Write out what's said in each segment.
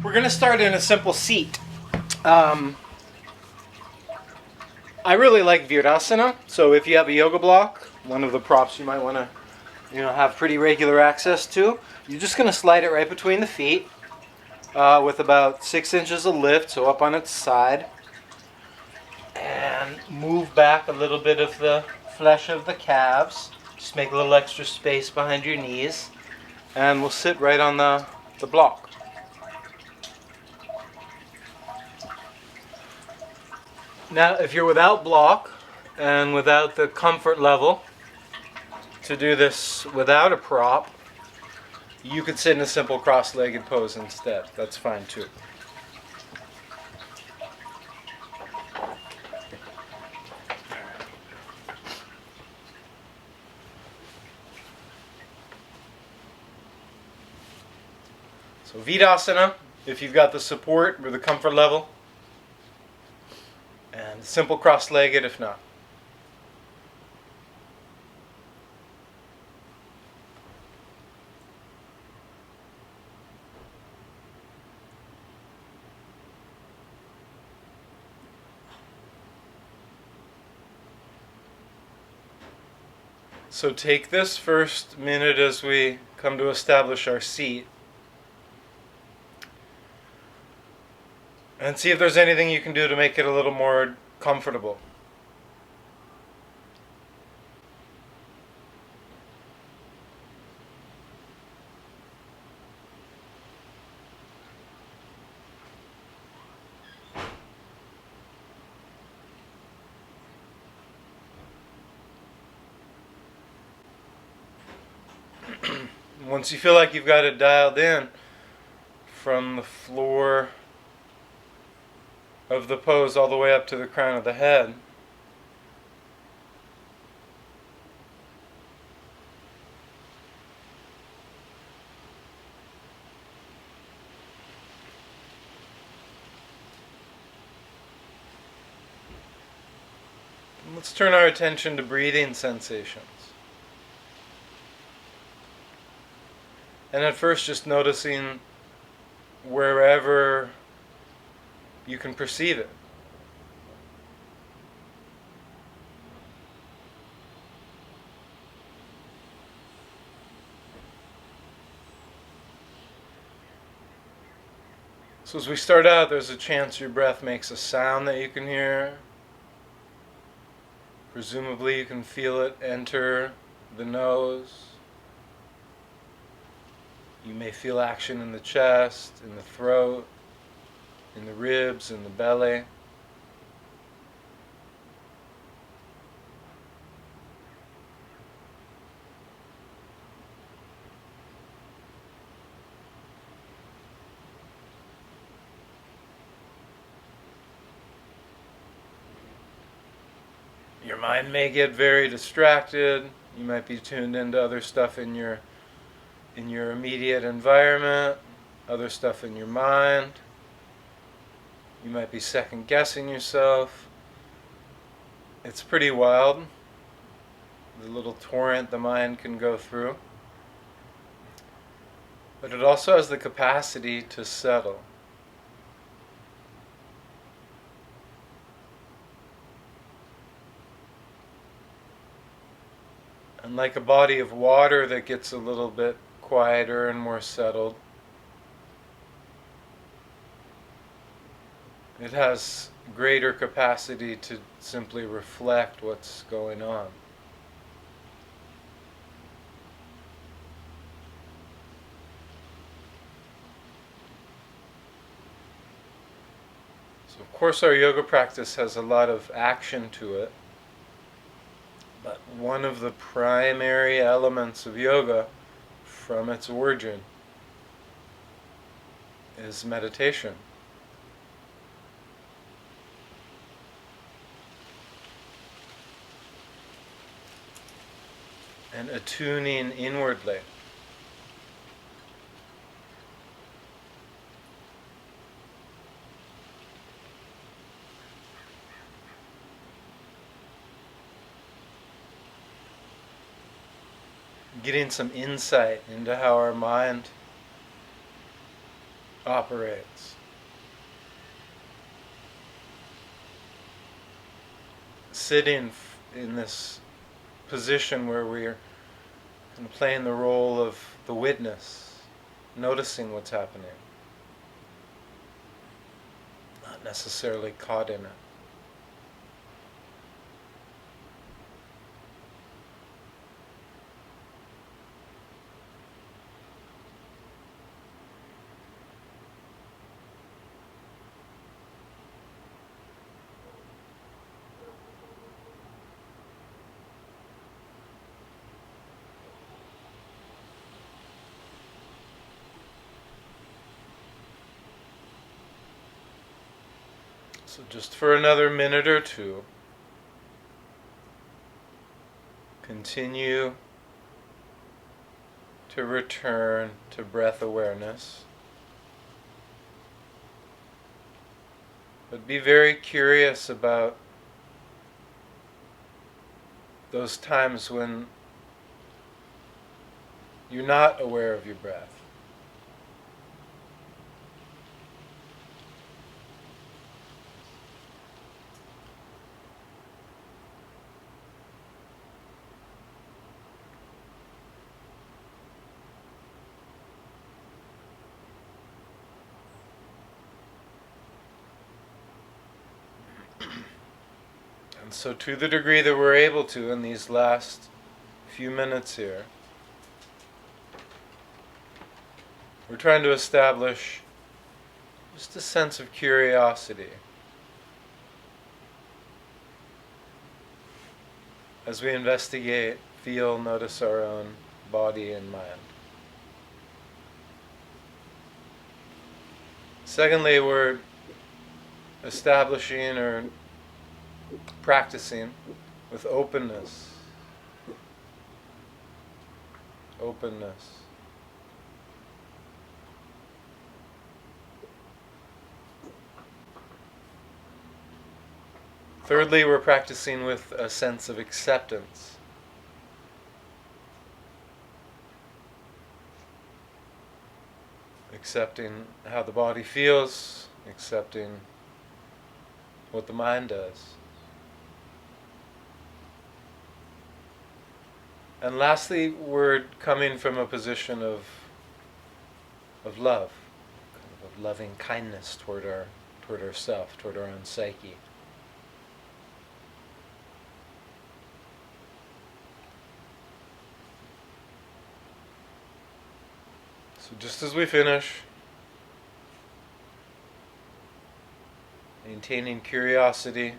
We're going to start in a simple seat. I really like Virasana, so if you have a yoga block, one of the props you might want to have pretty regular access to, you're just going to slide it right between the feet with about 6 inches of lift, so up on its side, and move back a little bit of the flesh of the calves. Just make a little extra space behind your knees, and we'll sit right on the block. Now, if you're without block and without the comfort level to do this without a prop, you could sit in a simple cross-legged pose instead. That's fine too. So Virasana, if you've got the support or the comfort level, and simple cross-legged if not. So take this first minute as we come to establish our seat, and see if there's anything you can do to make it a little more comfortable. Once you feel like you've got it dialed in from the floor of the pose all the way up to the crown of the head, let's turn our attention to breathing sensations. And at first just noticing wherever you can perceive it. So as we start out, there's a chance your breath makes a sound that you can hear. Presumably you can feel it enter the nose. You may feel action in the chest, in the throat, in the ribs, in the belly. Your mind may get very distracted. You might be tuned into other stuff in your immediate environment, other stuff in your mind. You might be second guessing yourself. It's pretty wild, the little torrent the mind can go through. But it also has the capacity to settle. And like a body of water that gets a little bit quieter and more settled, it has greater capacity to simply reflect what's going on. So of course our yoga practice has a lot of action to it, but one of the primary elements of yoga from its origin is meditation. And attuning inwardly. Getting some insight into how our mind operates. Sitting in this position where we're kind of playing the role of the witness, noticing what's happening, not necessarily caught in it. So just for another minute or two, continue to return to breath awareness. But be very curious about those times when you're not aware of your breath. And so to the degree that we're able to in these last few minutes here, we're trying to establish just a sense of curiosity as we investigate, feel, notice our own body and mind. Secondly, we're establishing or practicing with openness. Openness. Thirdly, we're practicing with a sense of acceptance. Accepting how the body feels, accepting what the mind does. And lastly, we're coming from a position of love, kind of loving kindness toward ourself, toward our own psyche. So just as we finish, maintaining curiosity,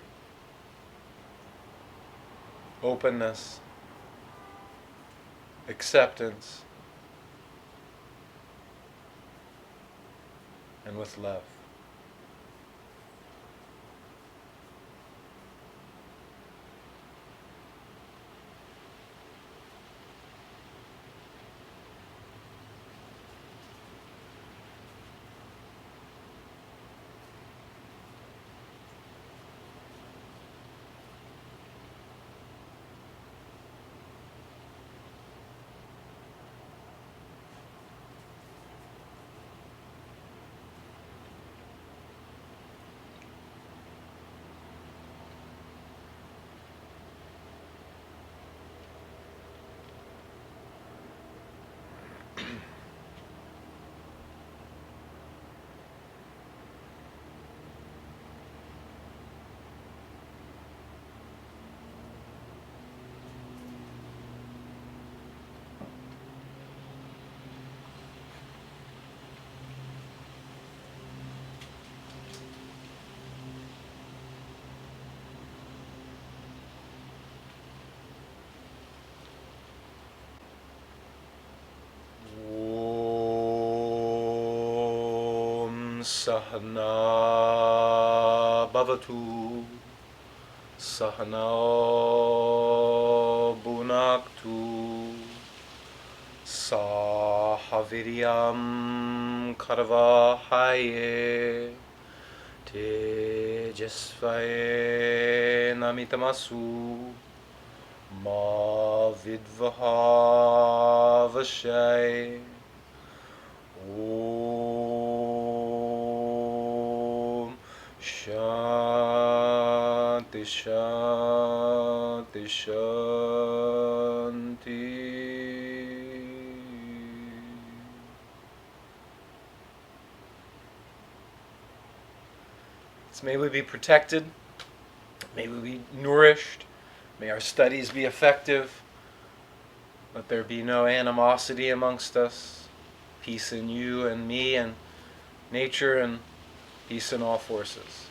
openness, acceptance, and with love. Sahana bhavatu, Sahana bhunaktu, Sahaviryam karvahaye, Tejasvaye namitamasu, Ma vidvahavashay. Om Shanti, shanti, shanti. So may we be protected, may we be nourished, may our studies be effective, let there be no animosity amongst us, peace in you and me and nature, and peace in all forces.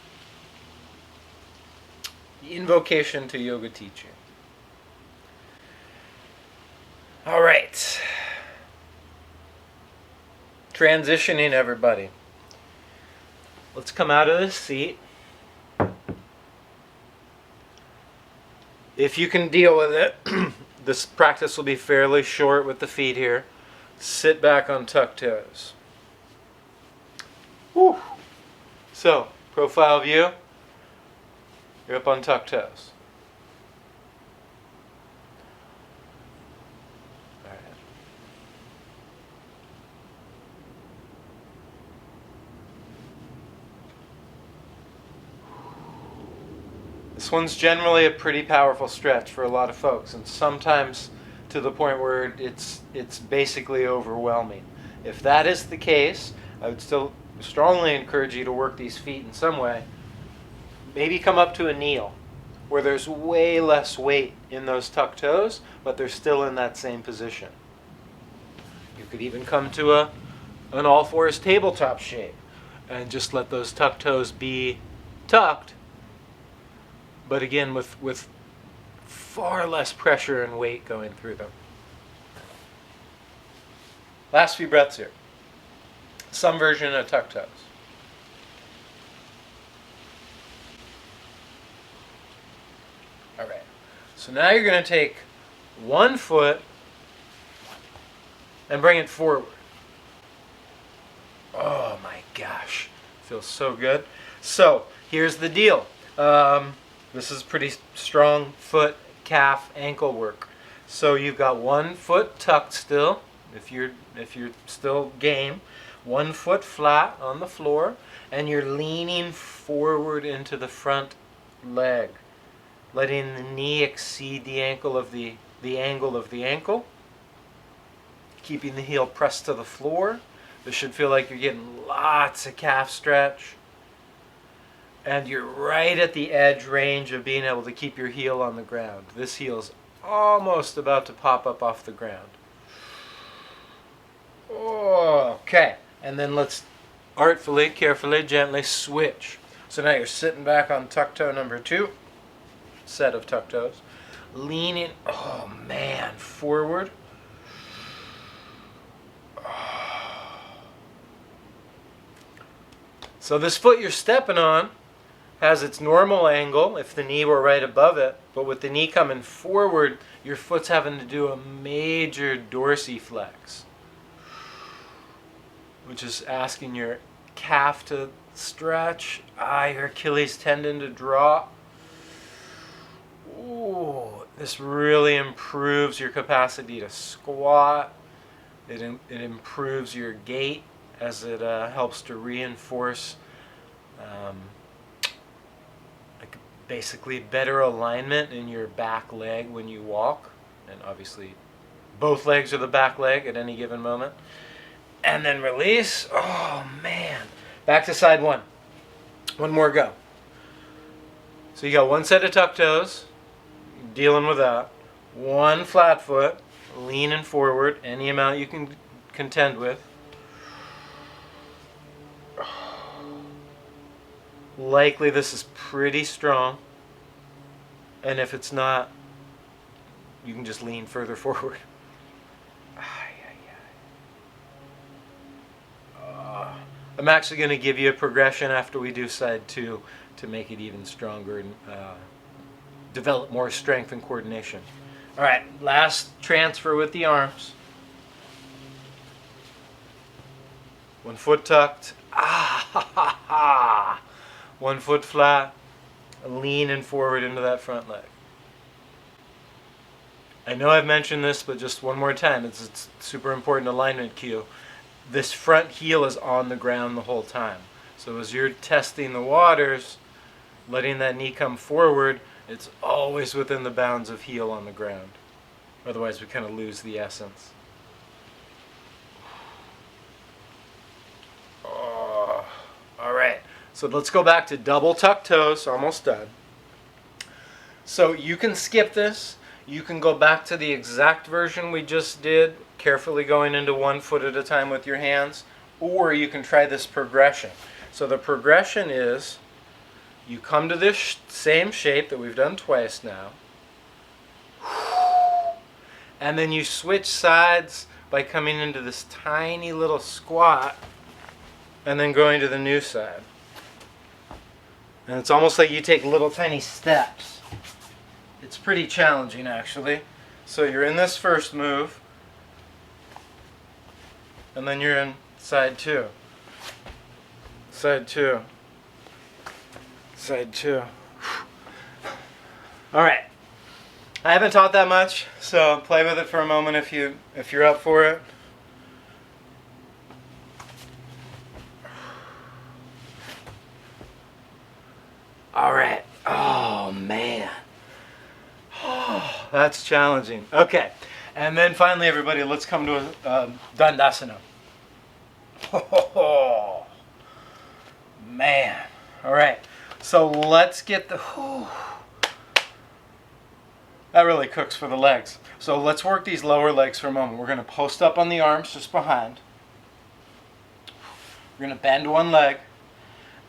The invocation to yoga teaching. All right. Transitioning, everybody. Let's come out of this seat. If you can deal with it, this practice will be fairly short with the feet here. Sit back on tucked toes. Whew. So, profile view. You're up on tucked toes. All right. This one's generally a pretty powerful stretch for a lot of folks, and sometimes to the point where it's basically overwhelming. If that is the case, I would still strongly encourage you to work these feet in some way. Maybe come up to a kneel, where there's way less weight in those tucked toes, but they're still in that same position. You could even come to an all-fours tabletop shape, and just let those tucked toes be tucked, but again with far less pressure and weight going through them. Last few breaths here. Some version of tucked toes. All right. So now you're going to take one foot and bring it forward. Oh my gosh. Feels so good. So here's the deal. This is pretty strong foot, calf, ankle work. So you've got one foot tucked still, if you're still game. One foot flat on the floor, and you're leaning forward into the front leg, letting the knee exceed the ankle of the angle of the ankle, keeping the heel pressed to the floor. This should feel like you're getting lots of calf stretch. And you're right at the edge range of being able to keep your heel on the ground. This heel's almost about to pop up off the ground. Oh, okay. And then let's artfully, carefully, gently switch. So now you're sitting back on tuck toe number 2. Set of tuck toes. Leaning, oh man, forward. So this foot you're stepping on has its normal angle if the knee were right above it, but with the knee coming forward, your foot's having to do a major dorsiflex, which is asking your calf to stretch, your Achilles tendon to drop. Ooh, this really improves your capacity to squat. It improves your gait as it helps to reinforce basically better alignment in your back leg when you walk. And obviously both legs are the back leg at any given moment. And then release. Oh man. Back to side 1. One more go. So you got one set of tuck toes, dealing with that. One flat foot, leaning forward, any amount you can contend with. Likely this is pretty strong, and if it's not, you can just lean further forward. I'm actually going to give you a progression after we do side 2 to make it even stronger and develop more strength and coordination. All right, last transfer with the arms. One foot tucked. One foot flat, leaning forward into that front leg. I know I've mentioned this, but just one more time, it's a super important alignment cue. This front heel is on the ground the whole time. So as you're testing the waters, letting that knee come forward, it's always within the bounds of heel on the ground. Otherwise we kind of lose the essence. Oh, all right, so let's go back to double tuck toes, almost done. So you can skip this. You can go back to the exact version we just did, carefully going into 1 foot at a time with your hands, or you can try this progression. So the progression is, you come to this same shape that we've done twice now, and then you switch sides by coming into this tiny little squat, and then going to the new side. And it's almost like you take little tiny steps. It's pretty challenging, actually. So you're in this first move, and then you're in side 2. Side 2. Side 2. All right. I haven't taught that much, so play with it for a moment if you're up for it. All right. Oh, man. Oh, that's challenging. Okay. And then finally, everybody, let's come to a Dandasana. Oh, man. All right. So let's get the... That really cooks for the legs. So let's work these lower legs for a moment. We're going to post up on the arms just behind. We're going to bend one leg.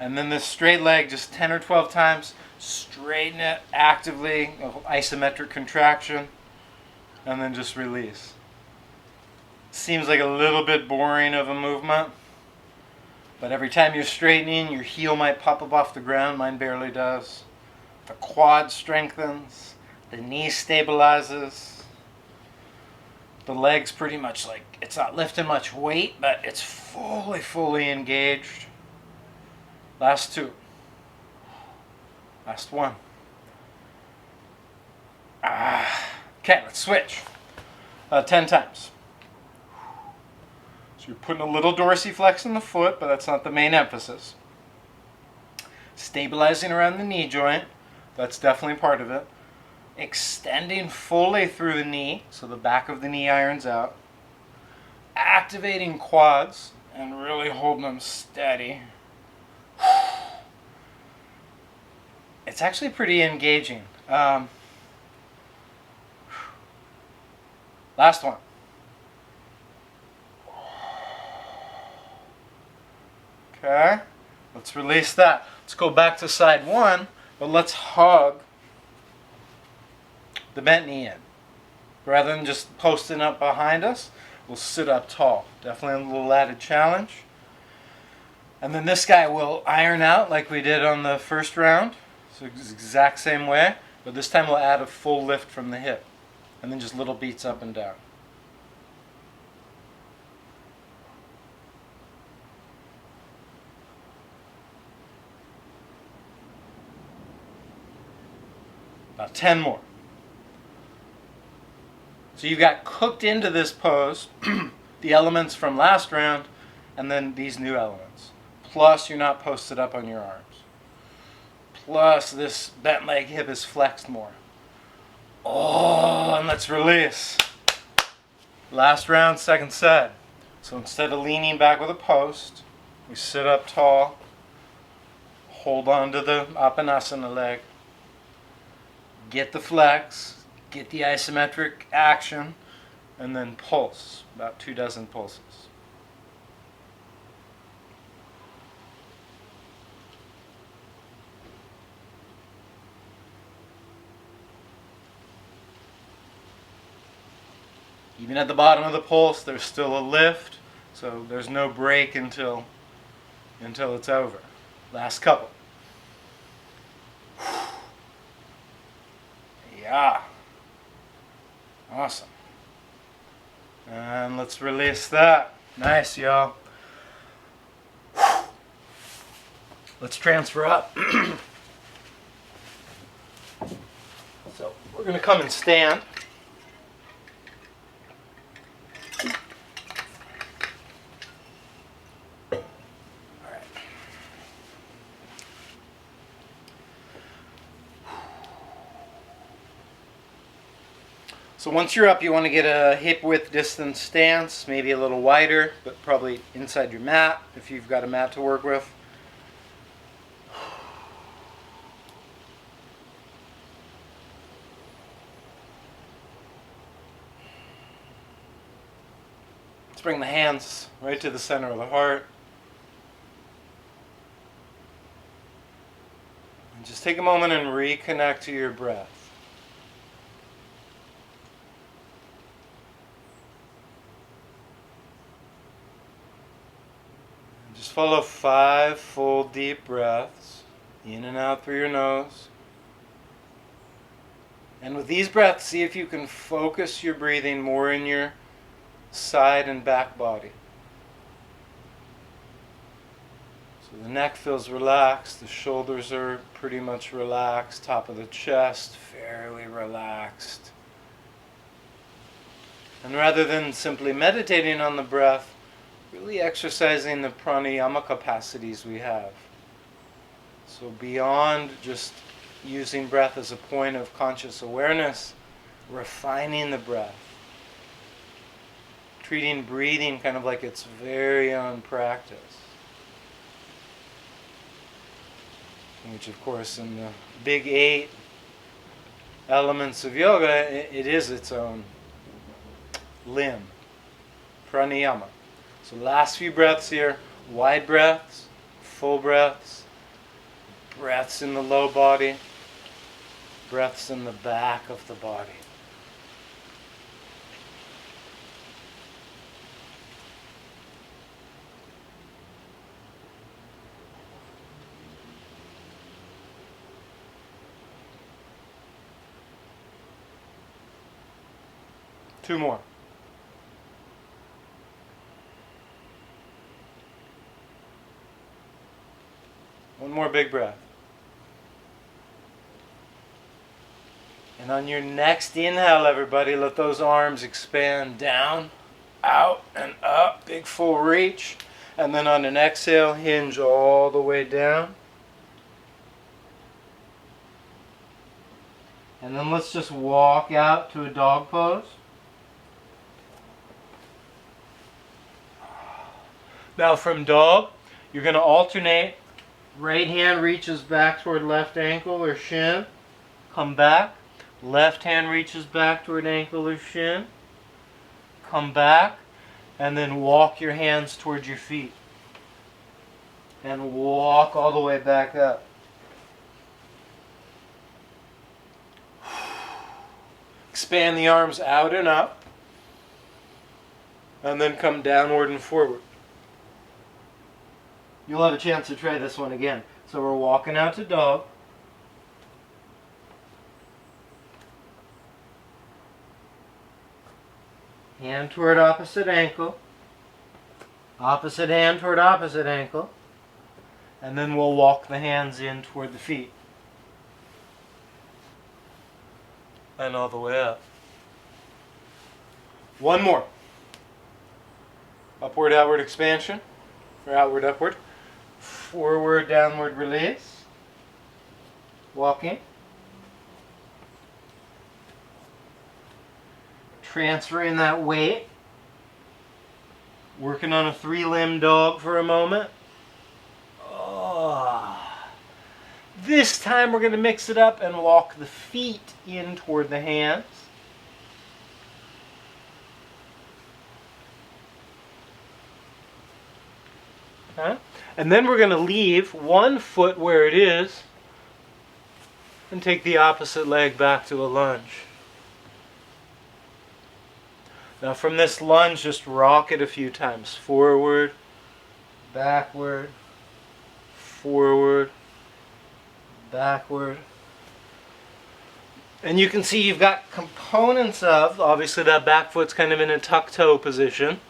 And then this straight leg just 10 or 12 times. Straighten it actively, isometric contraction, and then just release. Seems like a little bit boring of a movement, but every time you're straightening, your heel might pop up off the ground. Mine barely does. The quad strengthens, the knee stabilizes, the legs pretty much like, it's not lifting much weight, but it's fully engaged. Last 2. Last 1. Okay, let's switch. 10 times. So you're putting a little dorsiflex in the foot, but that's not the main emphasis. Stabilizing around the knee joint. That's definitely part of it. Extending fully through the knee, so the back of the knee irons out. Activating quads and really holding them steady. It's actually pretty engaging. Last one. Okay, let's release that. Let's go back to side 1, but let's hug the bent knee in. Rather than just posting up behind us, we'll sit up tall. Definitely a little added challenge. And then this guy will iron out like we did on the first round. So exact same way, but this time we'll add a full lift from the hip. And then just little beats up and down. About 10 more. So you've got cooked into this pose the elements from last round and then these new elements. Plus you're not posted up on your arms. Plus this bent leg hip is flexed more. Oh, and let's release. Last round, second set. So instead of leaning back with a post, we sit up tall, hold on to the Apanasana leg, get the flex, get the isometric action, and then pulse, about 24 pulses. Even at the bottom of the pulse, there's still a lift, so there's no break until it's over. Last couple. Yeah. Awesome. And let's release that. Nice, y'all. Let's transfer up. So we're going to come and stand. So once you're up, you want to get a hip width distance stance, maybe a little wider, but probably inside your mat if you've got a mat to work with. Let's bring the hands right to the center of the heart. And just take a moment and reconnect to your breath. And just follow 5 full deep breaths, in and out through your nose. And with these breaths, see if you can focus your breathing more in your side and back body. So the neck feels relaxed, the shoulders are pretty much relaxed, top of the chest fairly relaxed. And rather than simply meditating on the breath, really exercising the pranayama capacities we have. So beyond just using breath as a point of conscious awareness, refining the breath. Treating breathing kind of like its very own practice. Which, of course, in the big 8 elements of yoga, it is its own limb. Pranayama. So last few breaths here, wide breaths, full breaths, breaths in the low body, breaths in the back of the body. Two more. One more big breath. And on your next inhale, everybody, let those arms expand down, out, and up. Big full reach. And then on an exhale, hinge all the way down. And then let's just walk out to a dog pose. Now from dog, you're going to alternate. Right hand reaches back toward left ankle or shin. Come back. Left hand reaches back toward ankle or shin. Come back. And then walk your hands towards your feet. And walk all the way back up. Expand the arms out and up. And then come downward and forward. You'll have a chance to try this one again. So we're walking out to dog. Hand toward opposite ankle. Opposite hand toward opposite ankle. And then we'll walk the hands in toward the feet. And all the way up. One more. Upward, outward expansion. Or outward, upward. Forward, downward release. Walking. Transferring that weight. Working on a 3-limb dog for a moment. Oh. This time we're going to mix it up and walk the feet in toward the hands. Okay. And then we're going to leave one foot where it is and take the opposite leg back to a lunge. Now from this lunge, just rock it a few times. Forward, backward, forward, backward. And you can see you've got components of, obviously that back foot's kind of in a tuck toe position.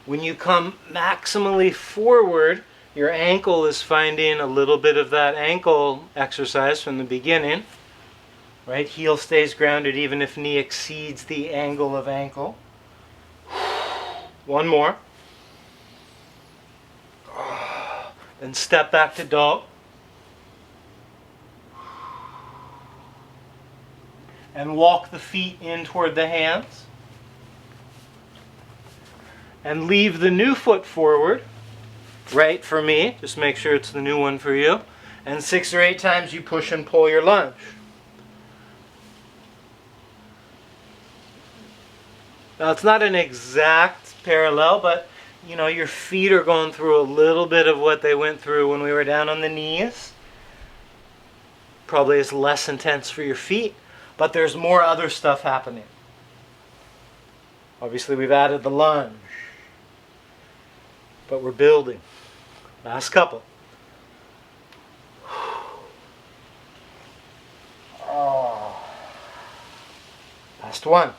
When you come maximally forward, your ankle is finding a little bit of that ankle exercise from the beginning. Right? Heel stays grounded even if knee exceeds the angle of ankle. One more. Then step back to dog. and walk the feet in toward the hands. And leave the new foot forward, right for me, just make sure it's the new one for you. And 6 or 8 times you push and pull your lunge. Now it's not an exact parallel, but you know, your feet are going through a little bit of what they went through when we were down on the knees. Probably is less intense for your feet, but there's more other stuff happening. Obviously we've added the lunge, but we're building. Last couple. Oh. Last one.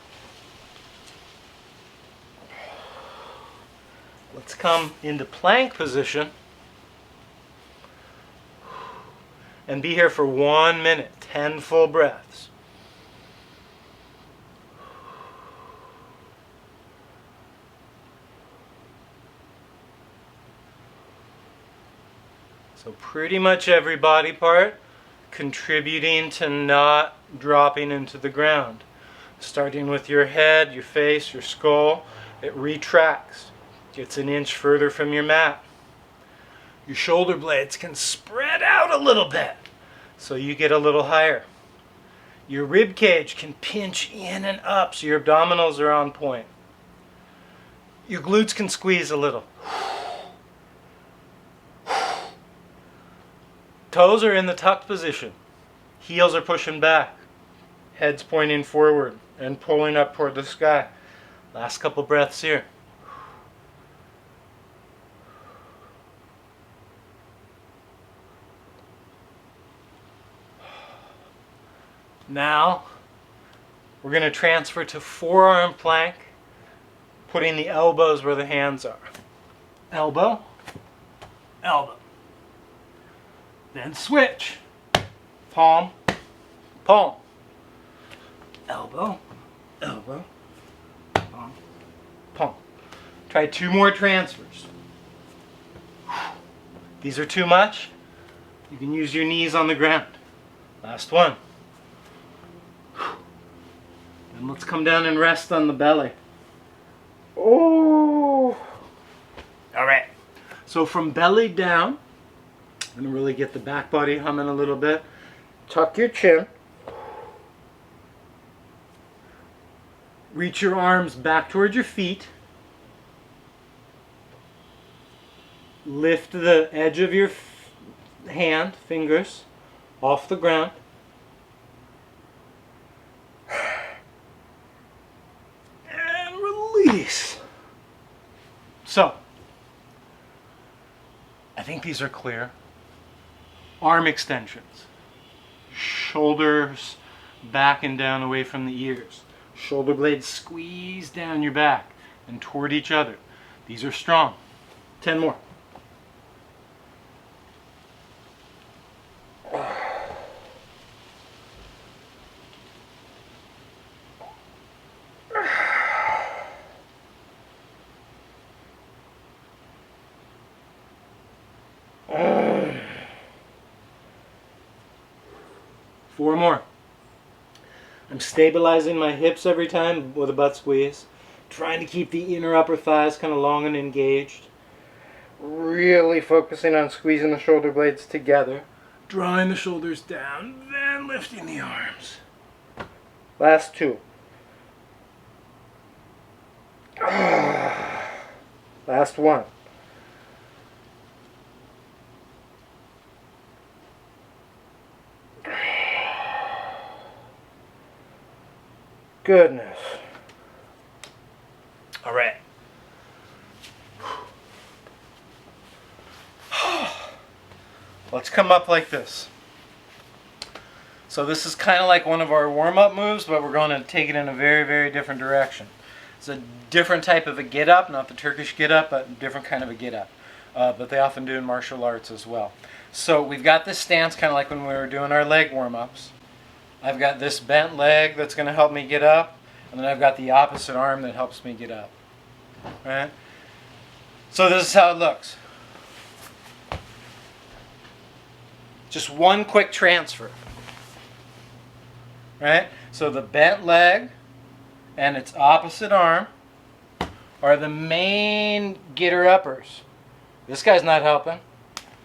Let's come into plank position and be here for 1 minute, 10 full breaths. So pretty much every body part contributing to not dropping into the ground. Starting with your head, your face, your skull, it retracts. Gets an inch further from your mat. Your shoulder blades can spread out a little bit so you get a little higher. Your rib cage can pinch in and up so your abdominals are on point. Your glutes can squeeze a little. Toes are in the tucked position. Heels are pushing back. Head's pointing forward and pulling up toward the sky. Last couple breaths here. Now, we're going to transfer to forearm plank, putting the elbows where the hands are. Elbow, elbow. Then switch. Palm, palm. Elbow, elbow, palm, palm. Try 2 more transfers. These are too much. You can use your knees on the ground. Last one. And let's come down and rest on the belly. Oh! All right. So from belly down, I'm going to really get the back body humming a little bit. Tuck your chin. Reach your arms back towards your feet. Lift the edge of your hand, fingers, off the ground. And release. So, I think these are clear. Arm extensions. Shoulders back and down away from the ears. Shoulder blades squeeze down your back and toward each other. These are strong. 10 more. Four more. I'm stabilizing my hips every time with a butt squeeze. Trying to keep the inner upper thighs kind of long and engaged. Really focusing on squeezing the shoulder blades together. Drawing the shoulders down, then lifting the arms. Last 2. Last 1. Goodness. All right. Let's come up like this. So this is kind of like one of our warm-up moves, but we're going to take it in a very, very different direction. It's a different type of a get-up, not the Turkish get-up, but a different kind of a get-up. But they often do in martial arts as well. So we've got this stance kind of like when we were doing our leg warm-ups. I've got this bent leg that's going to help me get up, and then I've got the opposite arm that helps me get up. Right? So this is how it looks. Just one quick transfer. Right? So the bent leg and its opposite arm are the main getter-uppers. This guy's not helping.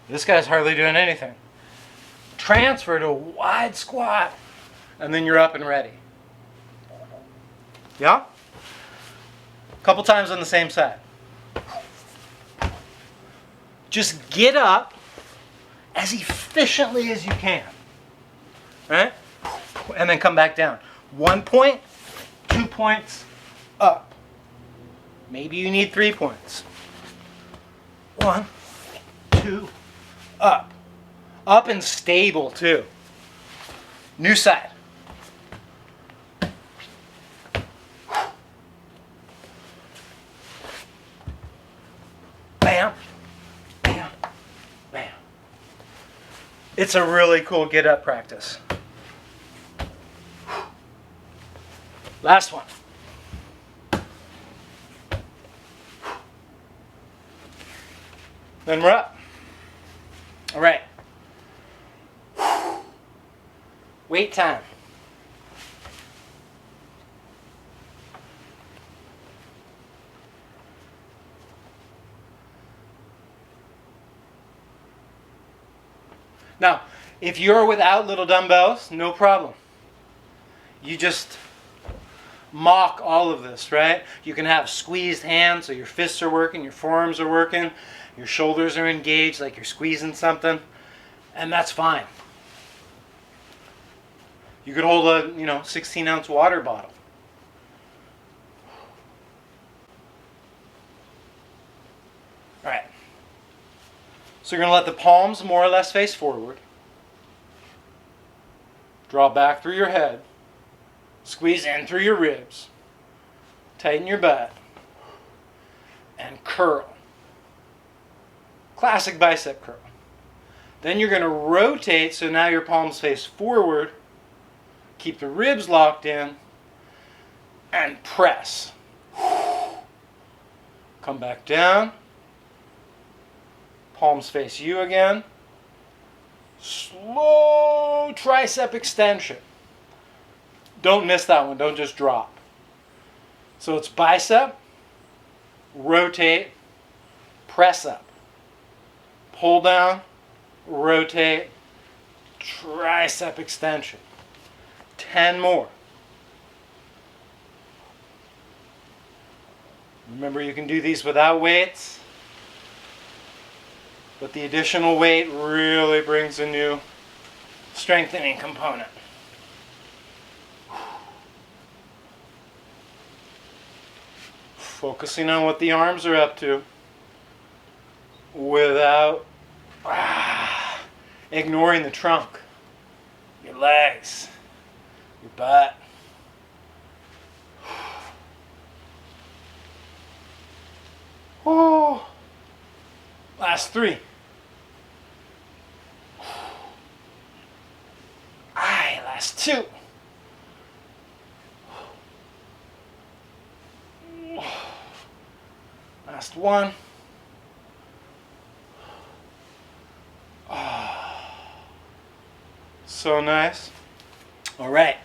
This guy's hardly doing anything. Transfer to a wide squat, and then you're up and ready. Yeah? A couple times on the same side. Just get up as efficiently as you can. Right? And then come back down. 1 point, 2 points, up. Maybe you need 3 points. 1, 2, up. Up and stable too. New side. Bam, bam, bam. It's a really cool get up practice. Last one. Then we're up. All right. Wait time. Now, if you're without little dumbbells, no problem. You just mock all of this, right? You can have squeezed hands, so your fists are working, your forearms are working, your shoulders are engaged like you're squeezing something, and that's fine. You could hold a 16-ounce water bottle. All right. So you're going to let the palms more or less face forward. Draw back through your head. Squeeze in through your ribs. Tighten your butt. And curl. Classic bicep curl. Then you're going to rotate so now your palms face forward. Keep the ribs locked in. And press. Come back down. Palms face you again. Slow tricep extension. Don't miss that one. Don't just drop. So it's bicep, rotate, press up. Pull down, rotate, tricep extension. 10 more. Remember, you can do these without weights. But the additional weight really brings a new strengthening component. Focusing on what the arms are up to without ignoring the trunk, your legs, your butt. Oh, last 3. Last 2. Last 1. So nice. All right.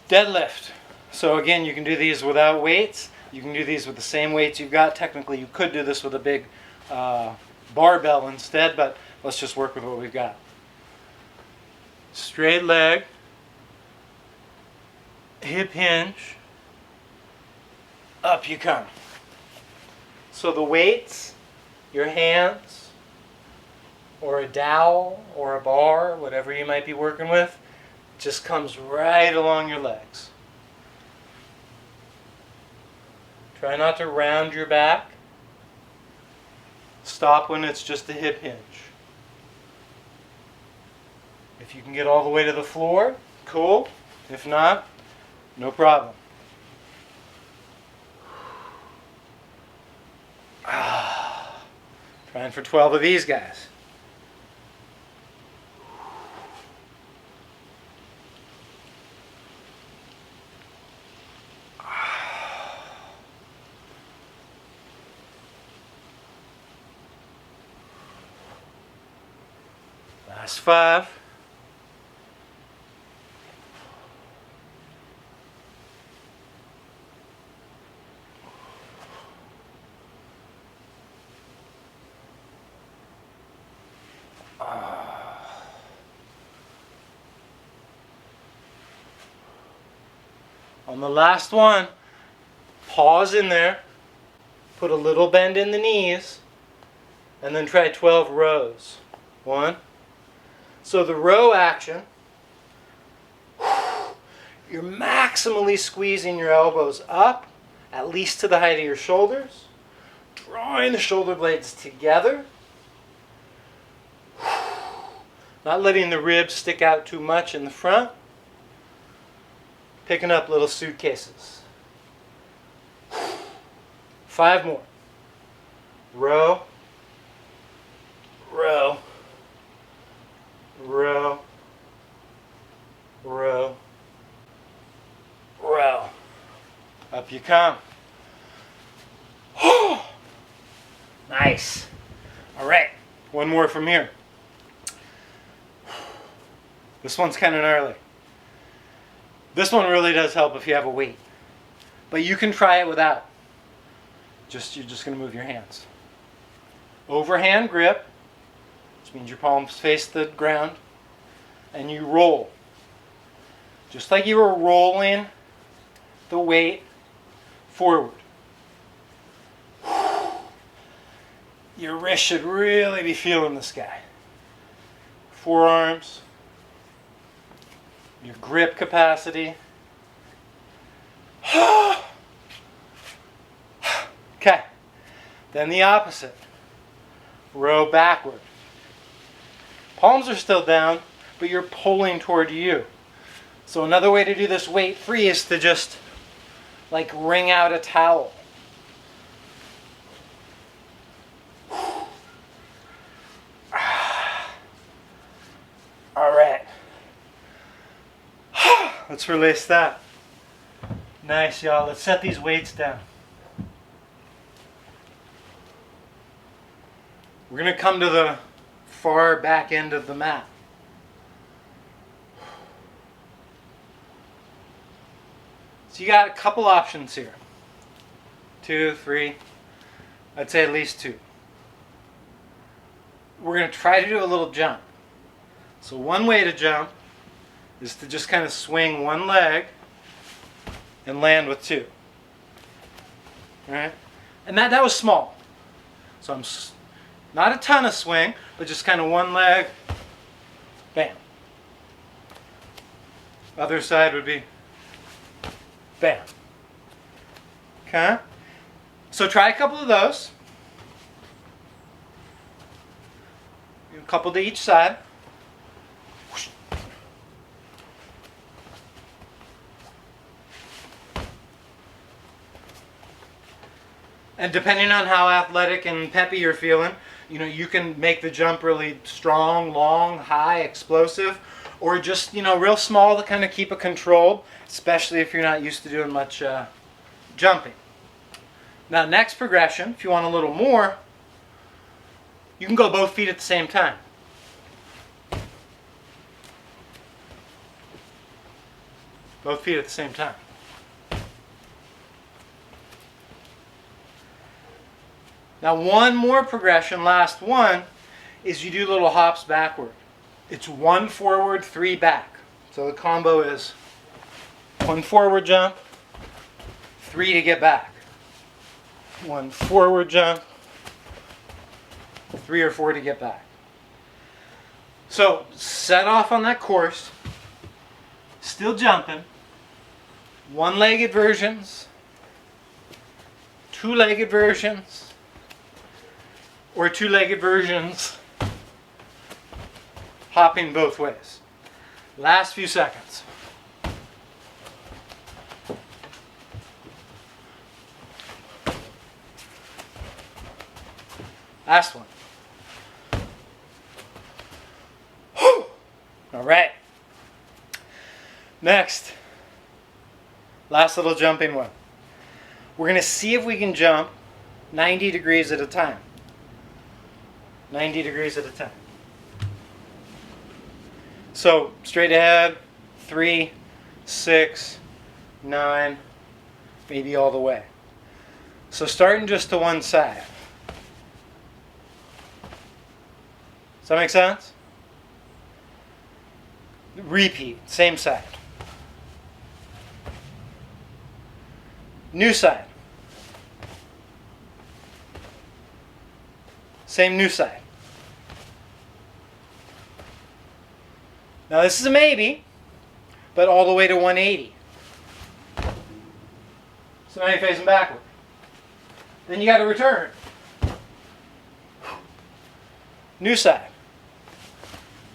Deadlift. So again, you can do these without weights. You can do these with the same weights you've got. Technically, you could do this with a big barbell instead, but let's just work with what we've got. Straight leg, hip hinge, up you come. So the weights, your hands, or a dowel, or a bar, whatever you might be working with, just comes right along your legs. Try not to round your back. Stop when it's just a hip hinge. If you can get all the way to the floor, cool. If not, no problem. Trying for 12 of these guys. Last 5. On the last one, pause in there, put a little bend in the knees, and then try 12 rows. 1. So the row action, you're maximally squeezing your elbows up, at least to the height of your shoulders, drawing the shoulder blades together, not letting the ribs stick out too much in the front, picking up little suitcases. 5 more. Row, row, row, row, row. Up you come. Nice. All right, one more from here. This one's kind of gnarly. This one really does help if you have a weight. But you can try it without. You're just going to move your hands. Overhand grip, which means your palms face the ground, and you roll. Just like you were rolling the weight forward. Your wrist should really be feeling this guy. Forearms, your grip capacity. Okay, then the opposite. Row backward. Palms are still down, but you're pulling toward you. So another way to do this weight free is to just like wring out a towel. All right. Let's release that. Nice, y'all. Let's set these weights down. We're going to come to the far back end of the mat. So you got a couple options here. 2, 3, I'd say at least 2. We're going to try to do a little jump. So one way to jump is to just kind of swing one leg and land with 2. All right? And that was small. So I'm not a ton of swing, but just kind of one leg, bam. Other side would be bam. Okay? So try a couple of those. A couple to each side. And depending on how athletic and peppy you're feeling, you can make the jump really strong, long, high, explosive, or just, real small to kind of keep it controlled, especially if you're not used to doing much jumping. Now, next progression, if you want a little more, you can go both feet at the same time. Both feet at the same time. Now one more progression, last one, is you do little hops backward. It's 1 forward, 3 back. So the combo is 1 forward jump, 3 to get back. 1 forward jump, 3 or 4 to get back. So set off on that course, still jumping, 1-legged versions, 2-legged versions, or 2-legged versions, hopping both ways. Last few seconds. Last one. Whew. All right. Next, last little jumping one. We're going to see if we can jump 90 degrees at a time. 90 degrees at a time. So straight ahead, 3, 6, 9, maybe all the way. So starting just to one side. Does that make sense? Repeat, same side. New side. Same new side. Now this is a maybe, but all the way to 180. So now you're facing backward. Then you got to return. New side.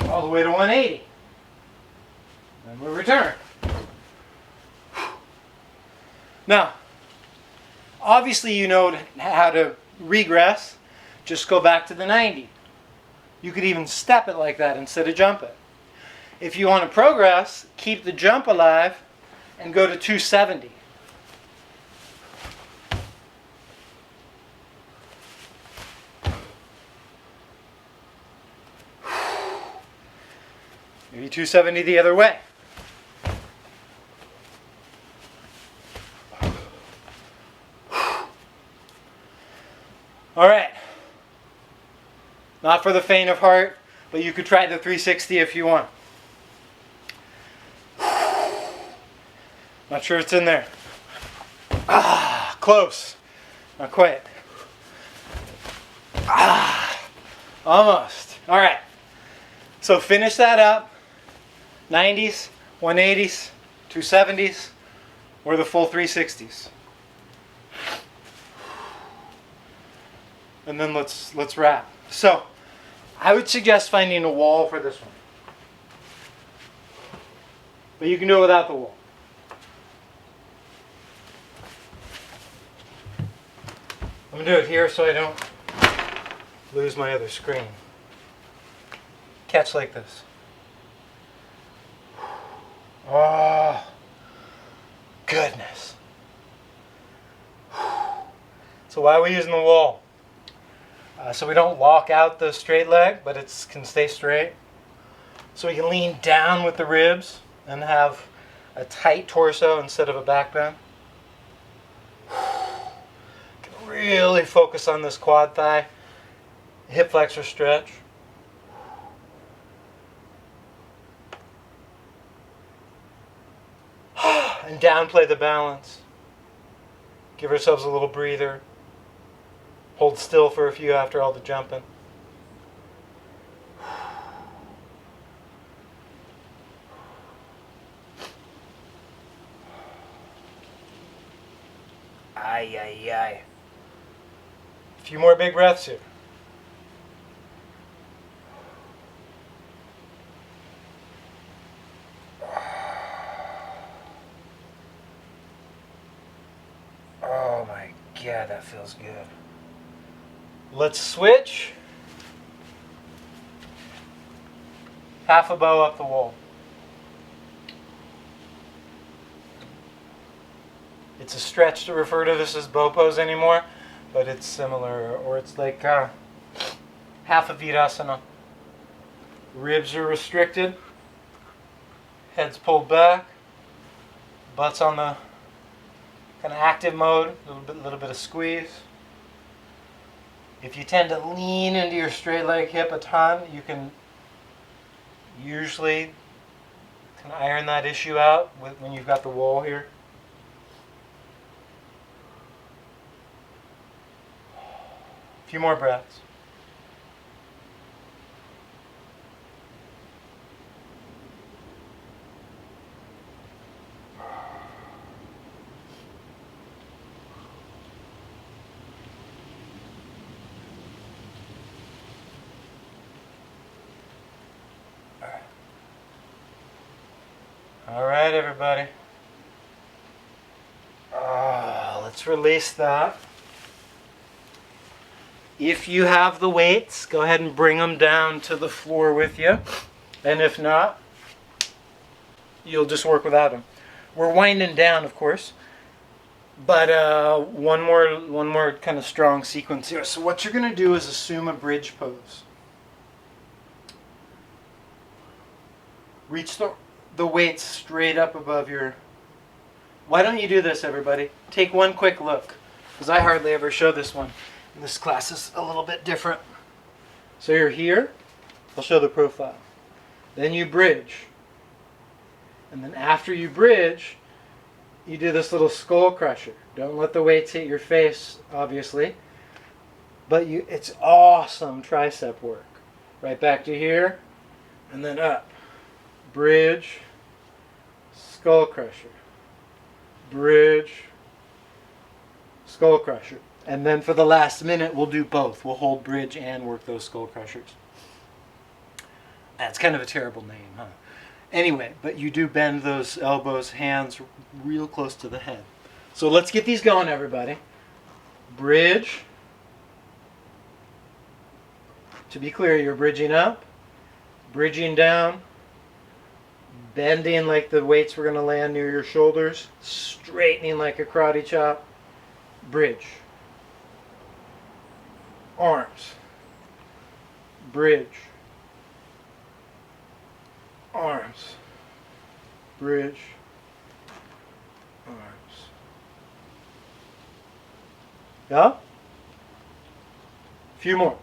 All the way to 180. Then we return. Now, obviously you know how to regress. Just go back to the 90. You could even step it like that instead of jump it. If you want to progress, keep the jump alive and go to 270. Maybe 270 the other way. All right. Not for the faint of heart, but you could try the 360 if you want. Not sure it's in there. Ah, close. Not quite. Ah, almost. All right. So finish that up. 90s, 180s, 270s, or the full 360s. And then let's wrap. So, I would suggest finding a wall for this one. But you can do it without the wall. I'm going to do it here so I don't lose my other screen. Catch like this. Oh, goodness. So why are we using the wall? So we don't lock out the straight leg, but it can stay straight. So we can lean down with the ribs and have a tight torso instead of a back bend. Can really focus on this quad thigh, hip flexor stretch. And downplay the balance. Give ourselves a little breather. Hold still for a few after all the jumping. Ay, ay, ay. A few more big breaths here. Oh my God, that feels good. Let's switch. Half a bow up the wall. It's a stretch to refer to this as bow pose anymore, but it's similar, or it's like half a Virasana. Ribs are restricted, head's pulled back, butt's on the kind of active mode, a little bit of squeeze. If you tend to lean into your straight leg hip a ton, you can usually iron that issue out when you've got the wall here. A few more breaths. All right, everybody. Let's release that. If you have the weights, go ahead and bring them down to the floor with you. And if not, you'll just work without them. We're winding down, of course. But one more kind of strong sequence here. So what you're going to do is assume a bridge pose. Reach the weights straight up above your... Why don't you do this, everybody? Take one quick look, because I hardly ever show this one. And this class is a little bit different. So you're here. I'll show the profile. Then you bridge. And then after you bridge, you do this little skull crusher. Don't let the weights hit your face, obviously. But it's awesome tricep work. Right back to here, and then up. Bridge, skull crusher. Bridge, skull crusher. And then for the last minute, we'll do both. We'll hold bridge and work those skull crushers. That's kind of a terrible name, huh? Anyway, but you do bend those elbows, hands real close to the head. So let's get these going, everybody. Bridge. To be clear, you're bridging up, bridging down, bending like the weights were going to land near your shoulders, straightening like a karate chop, bridge. Arms. Bridge. Arms. Bridge. Arms. Yeah? A few more.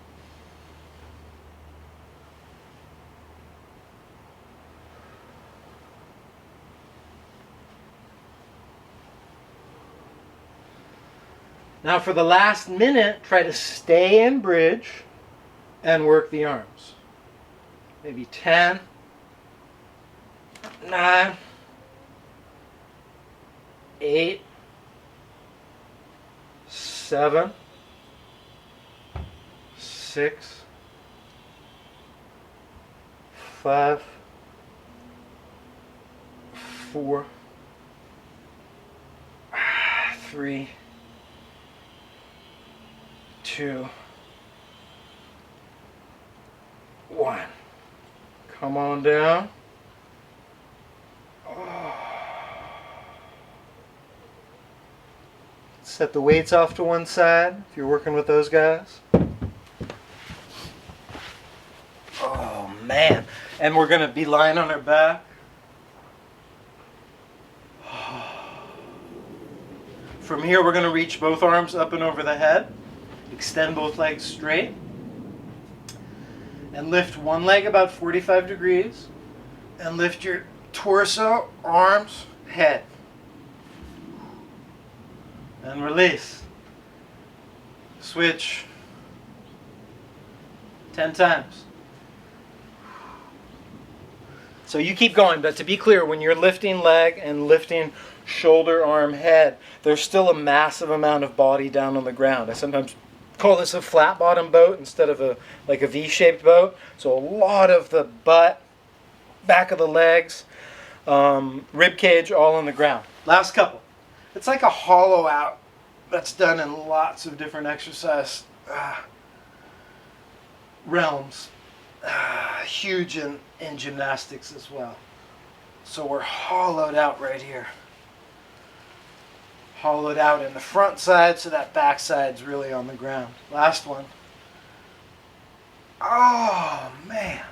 Now for the last minute, try to stay in bridge and work the arms. Maybe 10, 9, 8, 7, 6, 5, 4, 3, 2, 1. Come on down. Set the weights off to one side if you're working with those guys. Oh man. And we're going to be lying on our back. From here we're going to reach both arms up and over the head. Extend both legs straight. And lift one leg about 45 degrees. And lift your torso, arms, head. And release. Switch. 10 times. So you keep going, but to be clear, when you're lifting leg and lifting shoulder, arm, head, there's still a massive amount of body down on the ground. I sometimes call this a flat bottom boat instead of a V-shaped boat. So a lot of the butt, back of the legs, rib cage, all on the ground. Last couple. It's like a hollow out that's done in lots of different exercise realms. Huge in gymnastics as well. So we're hollowed out right here. Hollowed out in the front side so that back side's really on the ground. Last one. Oh, man.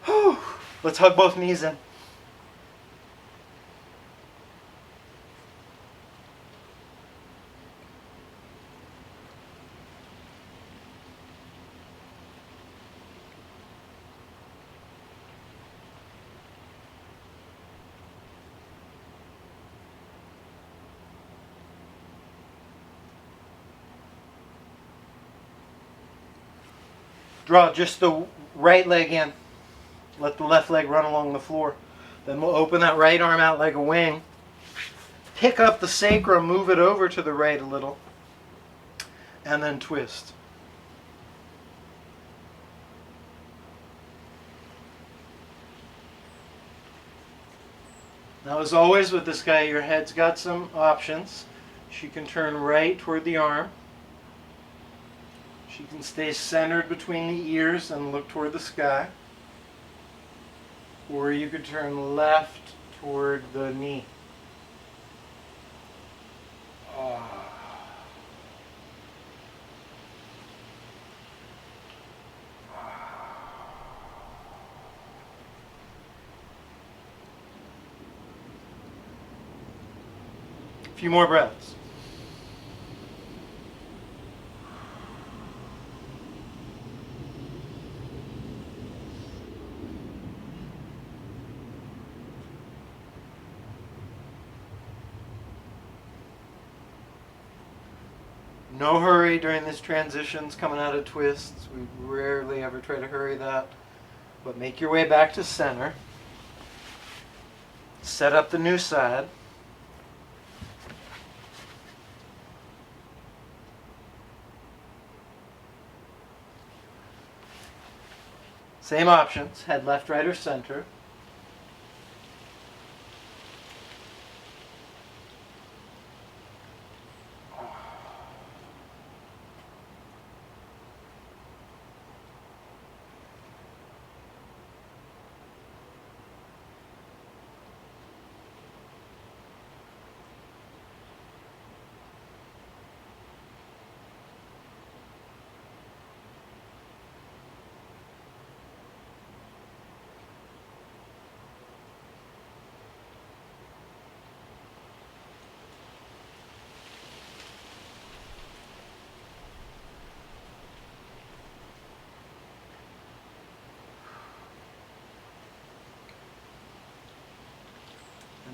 Whew. Let's hug both knees in. Draw just the right leg in. Let the left leg run along the floor. Then we'll open that right arm out like a wing. Pick up the sacrum, move it over to the right a little. And then twist. Now as always with this guy, your head's got some options. She can turn right toward the arm. She can stay centered between the ears and look toward the sky. Or you could turn left toward the knee. A few more breaths. No hurry during these transitions coming out of twists. We rarely ever try to hurry that. But make your way back to center. Set up the new side. Same options, head left, right, or center.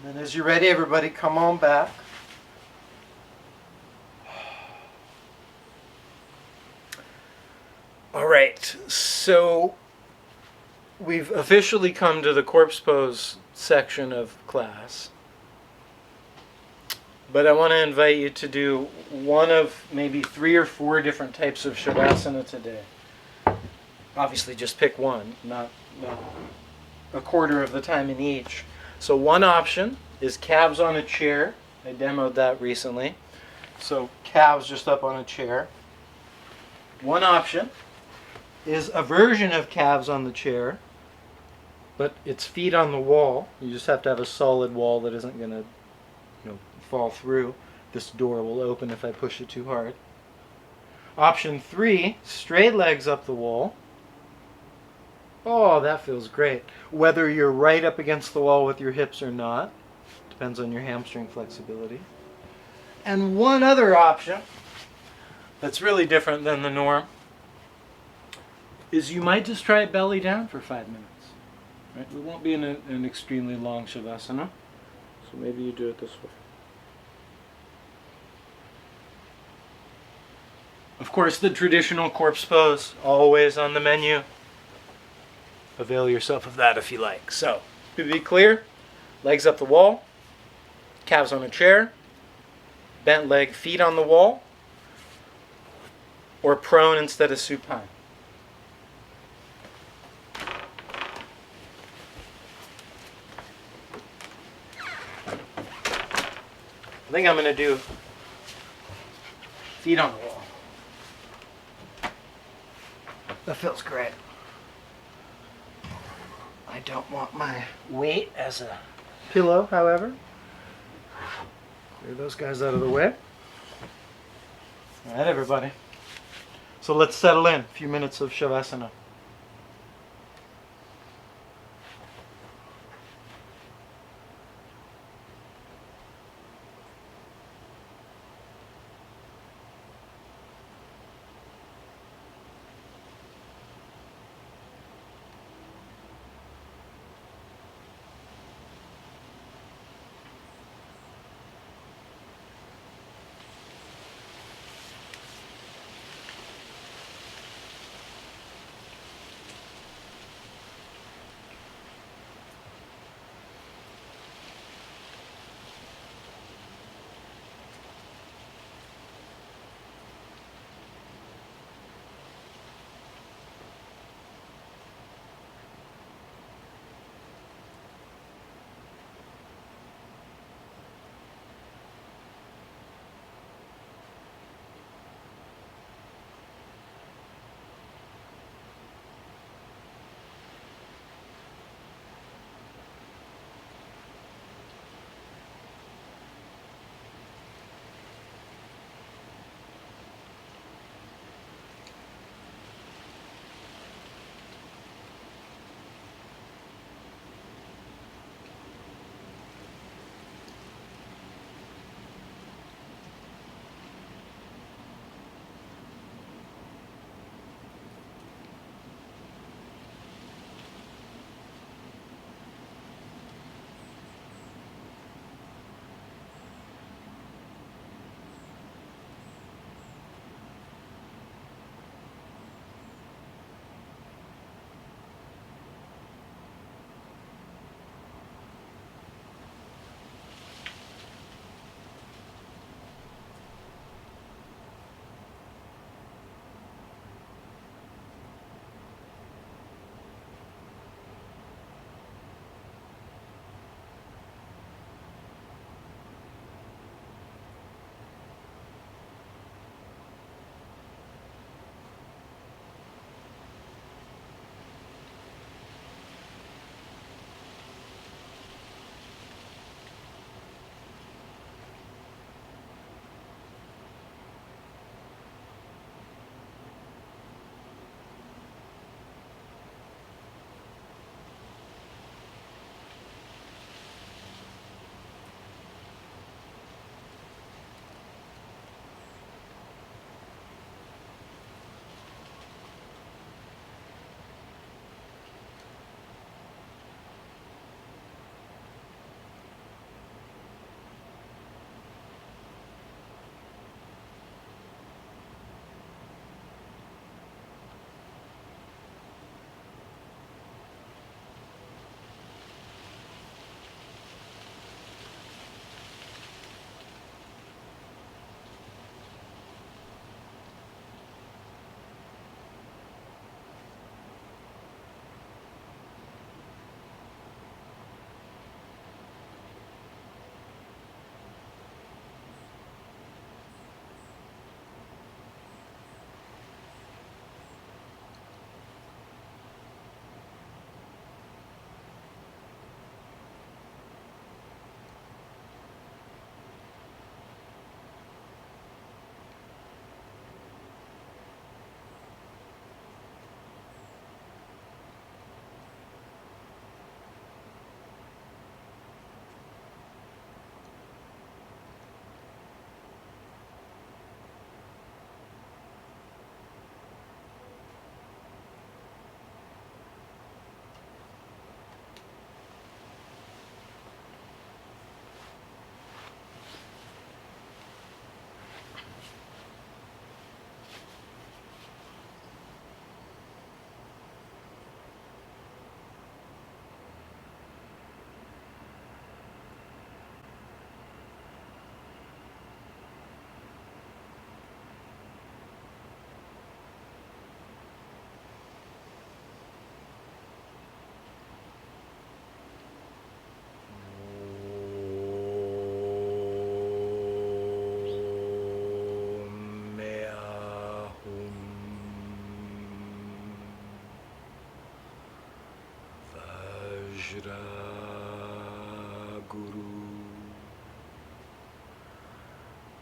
And then as you're ready, everybody come on back. All right, so we've officially come to the corpse pose section of class. But I want to invite you to do one of maybe 3 or 4 different types of Shavasana today. Obviously just pick one, not a quarter of the time in each. So one option is calves on a chair. I demoed that recently. So calves just up on a chair. One option is a version of calves on the chair, but it's feet on the wall. You just have to have a solid wall that isn't going to fall through. This door will open if I push it too hard. Option 3, straight legs up the wall. Oh, that feels great. Whether you're right up against the wall with your hips or not, depends on your hamstring flexibility. And one other option that's really different than the norm is you might just try it belly down for 5 minutes. Right? We won't be in an extremely long Shavasana, so maybe you do it this way. Of course, the traditional corpse pose, always on the menu. Avail yourself of that if you like. So, to be clear, legs up the wall, calves on a chair, bent leg, feet on the wall, or prone instead of supine. I think I'm going to do feet on the wall. That feels great. I don't want my weight as a pillow, however. Clear those guys out of the way. All right, everybody. So let's settle in. A few minutes of Shavasana. Vajra Guru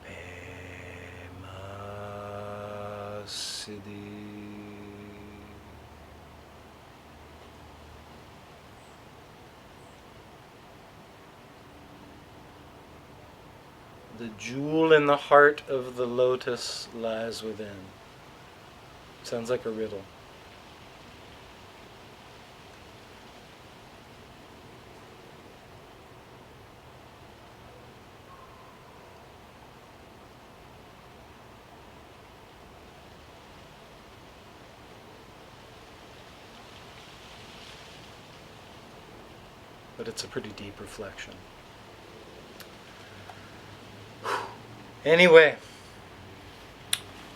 Pema Siddhi. The jewel in the heart of the lotus lies within. Sounds like a riddle. But it's a pretty deep reflection. Anyway,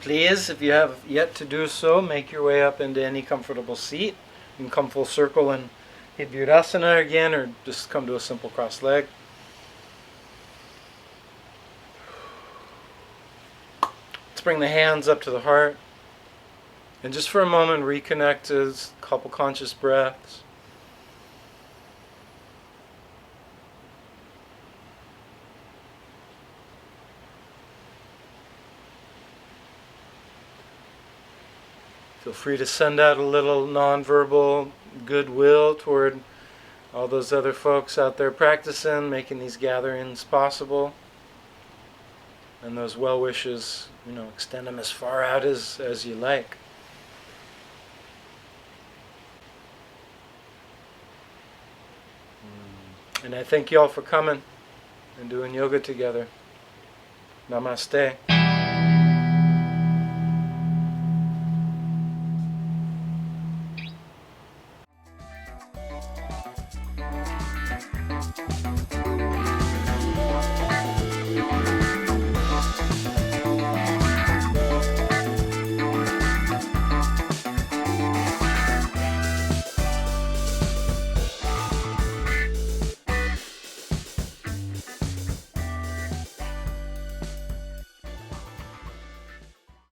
please, if you have yet to do so, make your way up into any comfortable seat. You can come full circle and hit Virasana again, or just come to a simple cross leg. Let's bring the hands up to the heart. And just for a moment, reconnect to a couple conscious breaths. Feel free to send out a little nonverbal goodwill toward all those other folks out there practicing, making these gatherings possible. And those well wishes, extend them as far out as you like. And I thank you all for coming and doing yoga together. Namaste.